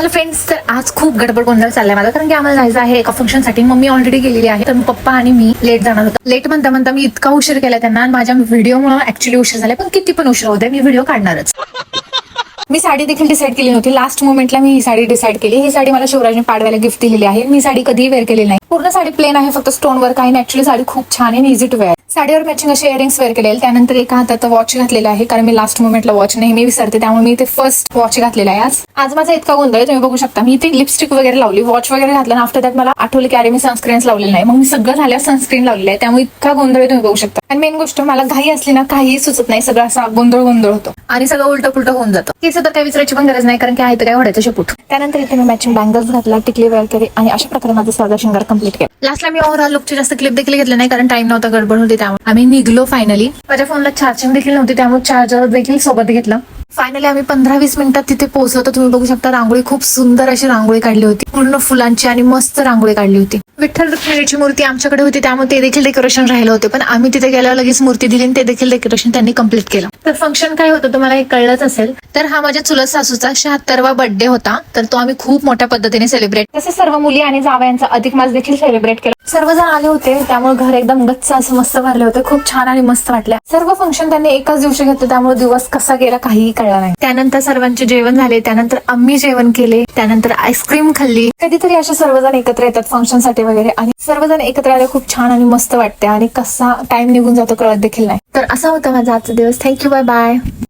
Hello friends, तर आज खूप गडबड गोंधळ चाललाय माझा, कारण की आम्हाला जायचं आहे एका फंक्शनसाठी. मम्मी ऑलरेडी गेलेली आहे, तर पप्पा आणि मी लेट जाणार होतो. लेट म्हणता म्हणता मी इतका उशीर केला त्यांना, आणि माझ्या व्हिडिओमुळे ऍक्च्युली उशीर झालाय. पण किती पण उशीर होते, मी व्हिडिओ काढणारच. मी साडी देखील डिसाईड केली नव्हती. लास्ट मोमेंटला मी ही साडी डिसाईड केली. ही साडी मला शिवराजने पाडव्याला गिफ्ट दिलेली आहे. मी साडी कधीही वेअर केलेली नाही. पूर्ण साडी प्लेन आहे, फक्त स्टोन वर्क आहे. ऍक्च्युली साडी खूप छान आहे, इझी टू वेअर. साडीवर मॅचिंग असे इयरिंग्स वेअर केले. त्यानंतर एका हातात वॉच घातलेला आहे, कारण मी लास्ट मोमेंटला वॉच नेहमी विसरते, त्यामुळे मी ते फर्स्ट वॉच घातलेला आहे. आज माझा इतका गोंधळ आहे, तुम्ही बघू शकता. मी इथे लिपस्टिक वगैरे लावली, वॉच वगैरे घातलं, आणि आफ्टर दॅट मला आठवलं की अरे मी सनस्क्रीन लावलेलं नाही. मग मी सगळं झाल्यावर सनस्क्रीन लावलेलं आहे, त्यामुळे इतका गोंधळ तुम्ही बघू शकता. आणि मेन गोष्ट, मला घाई असली ना, काही सुचत नाही, सगळं असा गोंधळ होतो आणि सगळं उलट पुलट होऊन जातं. केस तर काही विचारायची पण गरज नाही, कारण की आहे तर काय ओढायचं शेपूट. त्यानंतर इथे मी मॅचिंग बँगल्स घातला, टिकली वेअर केली, आणि अशा प्रकारे माझं साधा शृंगार कंप्लीट केला. लास्टला मी ओव्हरऑल लुकची जास्त क्लिप देखील घेतलं नाही, कारण टाइम नव्हता, गडबड होती, त्यामुळे आम्ही निघलो फायनली. माझ्या फोनला चार्जिंग देखील नव्हती, त्यामुळे चार्जर देखील सोबत घेतलं. फायनली आम्ही 15-20 मिनिटात तिथे पोहोचलो होतो. तुम्ही बघू शकता, रांगोळी खूप सुंदर अशी रांगोळी काढली होती, पूर्ण फुलांची, आणि मस्त रांगोळी काढली होती. विठ्ठल रुक्मिणीची मूर्ती आमच्याकडे होती, त्यामुळे ते देखील डेकोरेशन राहिलं होते, पण आम्ही तिथे गेल्यावर लगेच मूर्ती दिली, आणि ते देखील डेकोरेशन त्यांनी कंप्लीट केलं. तर फंक्शन काय होतं तुम्हाला हे कळलंच असेल. तर हा माझ्या चुलत सासूचा 76वा बर्थडे होता, तर तो आम्ही खूप मोठ्या पद्धतीने सेलिब्रेट, तसेच सर्व मुली आणि जावयांचा अधिक मास देखील सेलिब्रेट केला. सर्वजण आले होते, त्यामुळे घर एकदम गच्च असं मस्त भरले होते. खूप छान आणि मस्त वाटल्या. सर्व फंक्शन त्यांनी एकाच दिवशी घेतलं, त्यामुळे दिवस कसा गेला काहीही कळला नाही. त्यानंतर सर्वांचे जेवण झाले, त्यानंतर आम्ही जेवण केले, त्यानंतर आईस्क्रीम खाल्ली. कधीतरी असे सर्वजण एकत्र येतात फंक्शन साठी वगैरे, आणि सर्वजण एकत्र आले खूप छान आणि मस्त वाटते, आणि कसा टाइम निघून जातो कळत देखील नाही. तर असा होता माझा आजचा दिवस. Thank you, bye bye.